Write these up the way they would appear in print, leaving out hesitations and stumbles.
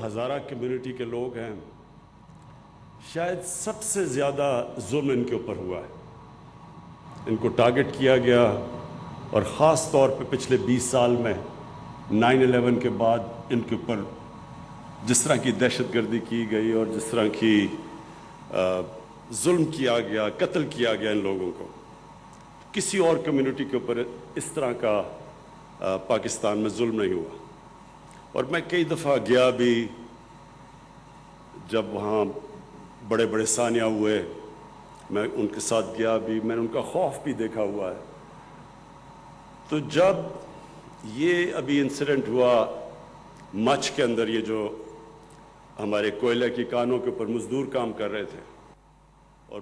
Hazara community کے لوگ ہیں، شاید سب سے زیادہ ظلم ان کے اوپر ہوا ہے۔ ان کو ٹارگٹ کیا گیا، اور خاص طور پہ پچھلے 20 سال میں 9/11 کے بعد ان کے اوپر جس طرح کی دہشت گردی کی گئی اور جس طرح کی ظلم کیا گیا، قتل کیا گیا ان لوگوں کو، کسی اور کمیونٹی کے اوپر اس طرح کا پاکستان میں ظلم نہیں ہوا۔ اور میں کئی دفعہ گیا بھی، جب وہاں بڑے بڑے سانیہ ہوئے میں ان کے ساتھ گیا بھی، میں نے ان کا خوف بھی دیکھا ہوا ہے۔ تو جب یہ ابھی انسیڈنٹ ہوا مچھ کے اندر، یہ جو ہمارے کوئلہ کی کانوں کے اوپر مزدور کام کر رہے تھے اور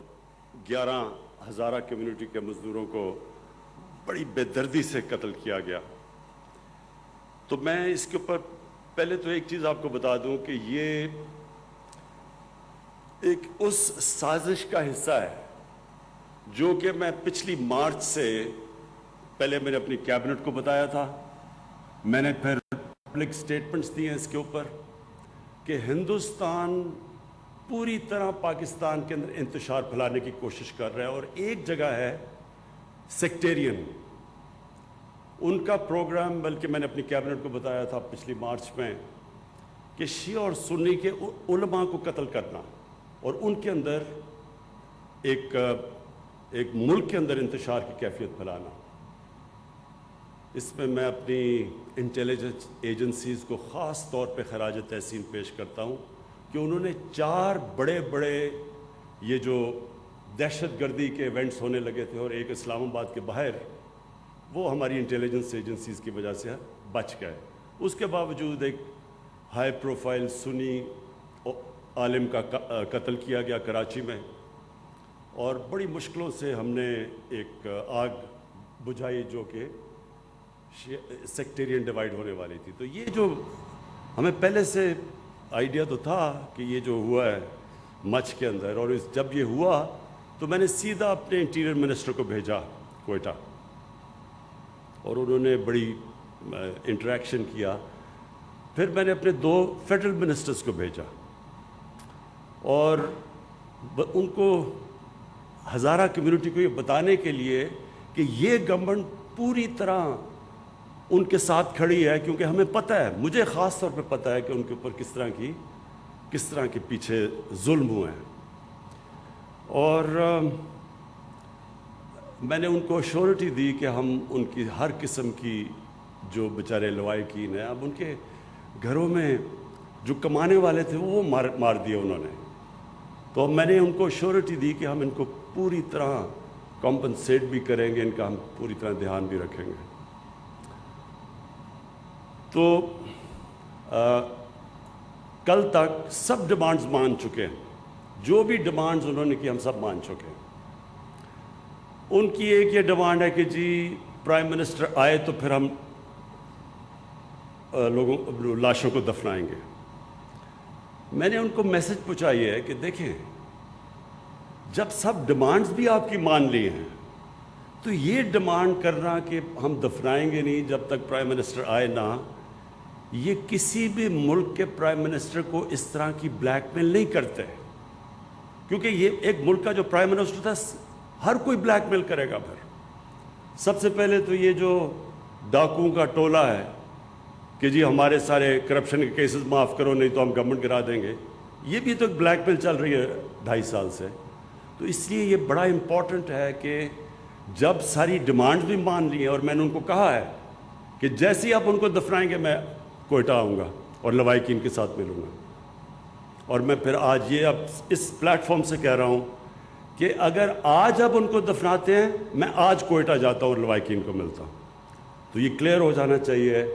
11 ہزارہ کمیونٹی کے مزدوروں کو بڑی بے دردی سے قتل کیا گیا، تو میں اس کے اوپر پہلے تو ایک چیز آپ کو بتا دوں کہ یہ ایک اس سازش کا حصہ ہے جو کہ میں پچھلی مارچ سے پہلے میں نے اپنی کیبنٹ کو بتایا تھا، میں نے پھر پبلک سٹیٹمنٹس دیے اس کے اوپر کہ ہندوستان پوری طرح پاکستان کے اندر انتشار پھیلانے کی کوشش کر رہا ہے، اور ایک جگہ ہے سیکٹیرین ان کا پروگرام، بلکہ میں نے اپنی کیبنٹ کو بتایا تھا پچھلی مارچ میں کہ شیعہ اور سنی کے علماء کو قتل کرنا اور ان کے اندر ایک ملک کے اندر انتشار کی کیفیت پھیلانا۔ اس میں میں اپنی انٹیلیجنس ایجنسیز کو خاص طور پہ خراج تحسین پیش کرتا ہوں کہ انہوں نے 4 بڑے بڑے یہ جو دہشت گردی کے ایونٹس ہونے لگے تھے، اور ایک اسلام آباد کے باہر، وہ ہماری انٹیلیجنس ایجنسیز کی وجہ سے بچ گئے۔ اس کے باوجود ایک ہائی پروفائل سنی عالم کا قتل کیا گیا کراچی میں، اور بڑی مشکلوں سے ہم نے ایک آگ بجھائی جو کہ سیکٹیرین ڈیوائیڈ ہونے والی تھی۔ تو یہ جو ہمیں پہلے سے آئیڈیا تو تھا کہ یہ جو ہوا ہے مچھ کے اندر، اور جب یہ ہوا تو میں نے سیدھا اپنے انٹیریئر منسٹر کو بھیجا کوئٹہ، اور انہوں نے بڑی انٹریکشن کیا۔ پھر میں نے اپنے 2 فیڈرل منسٹرز کو بھیجا، اور ان کو ہزارہ کمیونٹی کو یہ بتانے کے لیے کہ یہ گورنمنٹ پوری طرح ان کے ساتھ کھڑی ہے، کیونکہ ہمیں پتہ ہے، مجھے خاص طور پہ پتہ ہے کہ ان کے اوپر کس طرح کے پیچھے ظلم ہوئے ہیں۔ اور میں نے ان کو ایشورٹی دی کہ ہم ان کی ہر قسم کی جو بیچارے لوائقین ہیں، اب ان کے گھروں میں جو کمانے والے تھے وہ مار دیے انہوں نے، تو میں نے ان کو ایشورٹی دی کہ ہم ان کو پوری طرح کمپنسیٹ بھی کریں گے، ان کا ہم پوری طرح دھیان بھی رکھیں گے۔ تو کل تک سب ڈیمانڈز مان چکے ہیں، جو بھی ڈیمانڈز انہوں نے کی ہم سب مان چکے ہیں۔ ان کی ایک یہ ڈیمانڈ ہے کہ جی پرائم منسٹر آئے تو پھر ہم لاشوں کو دفنائیں گے۔ میں نے ان کو میسج پہنچائی ہے کہ دیکھیں، جب سب ڈیمانڈز بھی آپ کی مان لی ہیں تو یہ ڈیمانڈ کرنا کہ ہم دفنائیں گے نہیں جب تک پرائم منسٹر آئے نہ، یہ کسی بھی ملک کے پرائم منسٹر کو اس طرح کی بلیک میل نہیں کرتے، کیونکہ یہ ایک ملک کا جو پرائم منسٹر تھا ہر کوئی بلیک میل کرے گا۔ پھر سب سے پہلے تو یہ جو ڈاکوؤں کا ٹولہ ہے کہ جی ہمارے سارے کرپشن کے کیسز معاف کرو نہیں تو ہم گورنمنٹ گرا دیں گے، یہ بھی تو ایک بلیک میل چل رہی ہے 2.5 سال سے۔ تو اس لیے یہ بڑا امپورٹنٹ ہے کہ جب ساری ڈیمانڈز بھی مان لی ہیں، اور میں نے ان کو کہا ہے کہ جیسے ہی آپ ان کو دفنائیں گے میں کوئٹہ آؤں گا اور لوائقین کے ساتھ ملوں گا، اور میں پھر آج یہ اب اس پلیٹ فارم سے کہہ رہا ہوں کہ اگر آج آپ ان کو دفناتے ہیں میں آج کوئٹہ جاتا ہوں اور لوائقین کو ملتا ہوں۔ تو یہ کلیئر ہو جانا چاہیے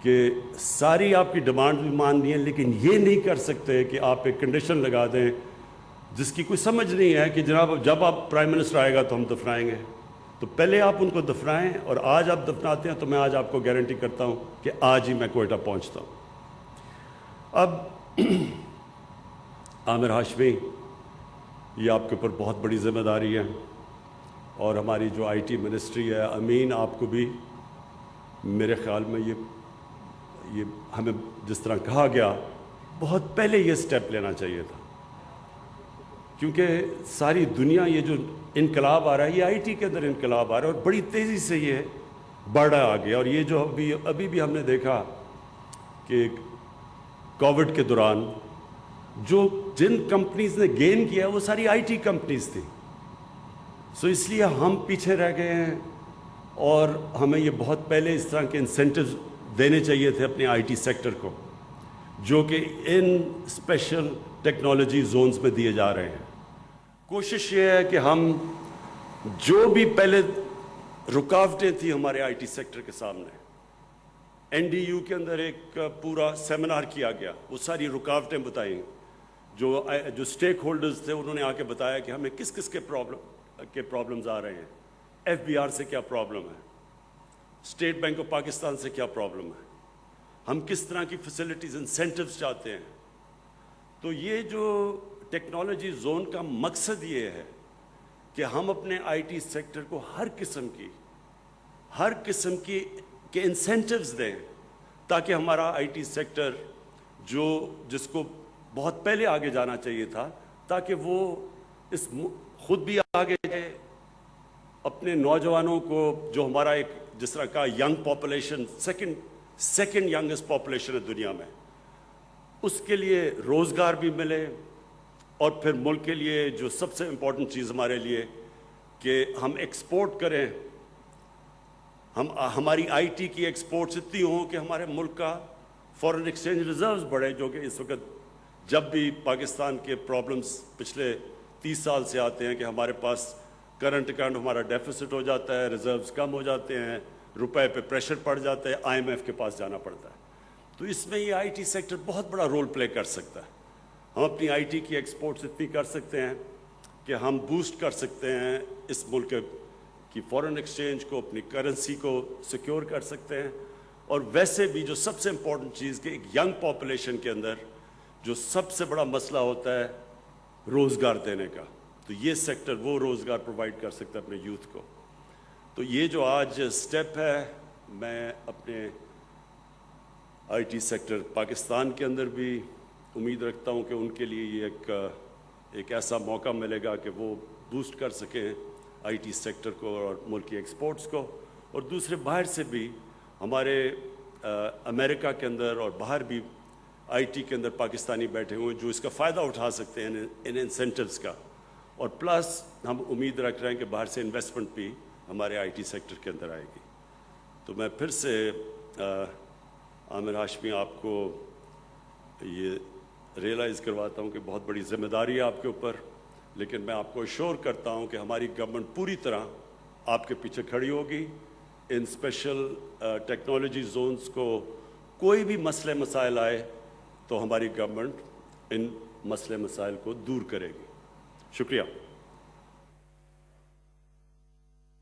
کہ ساری آپ کی ڈیمانڈ بھی مان دی ہیں، لیکن یہ نہیں کر سکتے کہ آپ ایک کنڈیشن لگا دیں جس کی کوئی سمجھ نہیں ہے کہ جناب جب آپ پرائم منسٹر آئے گا تو ہم دفنائیں گے۔ تو پہلے آپ ان کو دفنائیں، اور آج آپ دفناتے ہیں تو میں آج آپ کو گارنٹی کرتا ہوں کہ آج ہی میں کوئٹہ پہنچتا ہوں۔ اب عامر ہاشمی، یہ آپ کے اوپر بہت بڑی ذمہ داری ہے، اور ہماری جو آئی ٹی منسٹری ہے، امین آپ کو بھی میرے خیال میں یہ ہمیں جس طرح کہا گیا بہت پہلے یہ سٹیپ لینا چاہیے تھا، کیونکہ ساری دنیا یہ جو انقلاب آ رہا ہے یہ آئی ٹی کے اندر انقلاب آ رہا ہے اور بڑی تیزی سے یہ بڑھ رہا آگے. اور یہ جو ابھی بھی ہم نے دیکھا کہ کووڈ کے دوران جن کمپنیز نے گین کیا وہ ساری آئی ٹی کمپنیز تھیں. اس لیے ہم پیچھے رہ گئے ہیں اور ہمیں یہ بہت پہلے اس طرح کے انسینٹیوز دینے چاہیے تھے اپنے آئی ٹی سیکٹر کو، جو کہ ان اسپیشل ٹیکنالوجی زونز میں دیے جا رہے ہیں. کوشش یہ ہے کہ ہم جو بھی پہلے رکاوٹیں تھیں ہمارے آئی ٹی سیکٹر کے سامنے، این ڈی یو کے اندر ایک پورا سیمینار کیا گیا، وہ ساری رکاوٹیں بتائیں. جو اسٹیک ہولڈرز تھے انہوں نے آ کے بتایا کہ ہمیں کس کس کے پرابلمز آ رہے ہیں، ایف بی آر سے کیا پرابلم ہے، اسٹیٹ بینک آف پاکستان سے کیا پرابلم ہے، ہم کس طرح کی فیسلٹیز انسینٹیوز چاہتے ہیں. تو یہ جو ٹیکنالوجی زون کا مقصد یہ ہے کہ ہم اپنے آئی ٹی سیکٹر کو ہر قسم کی کے انسینٹیوز دیں تاکہ ہمارا آئی ٹی سیکٹر جس کو بہت پہلے آگے جانا چاہیے تھا، تاکہ وہ خود بھی آگے جائے، اپنے نوجوانوں کو، جو ہمارا ایک جس طرح کا young population second youngest population ہے دنیا میں، اس کے لیے روزگار بھی ملے. اور پھر ملک کے لیے جو سب سے امپورٹنٹ چیز ہمارے لیے کہ ہم ایکسپورٹ کریں، ہماری آئی ٹی کی ایکسپورٹس اتنی ہوں کہ ہمارے ملک کا فورن ایکسچینج ریزروز بڑھے، جو کہ اس وقت جب بھی پاکستان کے پرابلمز پچھلے 30 سال سے آتے ہیں کہ ہمارے پاس کرنٹ اکاؤنٹ ہمارا ڈیفیسٹ ہو جاتا ہے، ریزروز کم ہو جاتے ہیں، روپے پہ پریشر پڑ جاتا ہے، آئی ایم ایف کے پاس جانا پڑتا ہے. تو اس میں یہ آئی ٹی سیکٹر بہت بڑا رول پلے کر سکتا ہے. ہم اپنی آئی ٹی کی ایکسپورٹس اتنی کر سکتے ہیں کہ ہم بوسٹ کر سکتے ہیں اس ملک کی فورن ایکسچینج کو، اپنی کرنسی کو سیکیور کر سکتے ہیں. اور ویسے بھی جو سب سے امپورٹنٹ چیز کہ ایک ینگ پاپولیشن کے اندر جو سب سے بڑا مسئلہ ہوتا ہے روزگار دینے کا، تو یہ سیکٹر وہ روزگار پرووائڈ کر سکتا ہے اپنے یوتھ کو. تو یہ جو آج سٹیپ ہے، میں اپنے آئی ٹی سیکٹر پاکستان کے اندر بھی امید رکھتا ہوں کہ ان کے لیے یہ ایک ایسا موقع ملے گا کہ وہ بوسٹ کر سکیں آئی ٹی سیکٹر کو اور ملک کی ایکسپورٹس کو. اور دوسرے باہر سے بھی ہمارے امریکہ کے اندر اور باہر بھی آئی ٹی کے اندر پاکستانی بیٹھے ہوئے ہیں جو اس کا فائدہ اٹھا سکتے ہیں ان انسینٹیوز کا. اور پلس ہم امید رکھ رہے ہیں کہ باہر سے انویسٹمنٹ بھی ہمارے آئی ٹی سیکٹر کے اندر آئے گی. تو میں پھر سے عامر ہاشمی آپ کو یہ ریئلائز کرواتا ہوں کہ بہت بڑی ذمہ داری ہے آپ کے اوپر، لیکن میں آپ کو ایشور کرتا ہوں کہ ہماری گورنمنٹ پوری طرح آپ کے پیچھے کھڑی ہوگی. ان اسپیشل ٹیکنالوجی زونز کو کوئی بھی مسئلے مسائل آئے تو ہماری گورنمنٹ ان مسئلے مسائل کو دور کرے گی. شکریہ.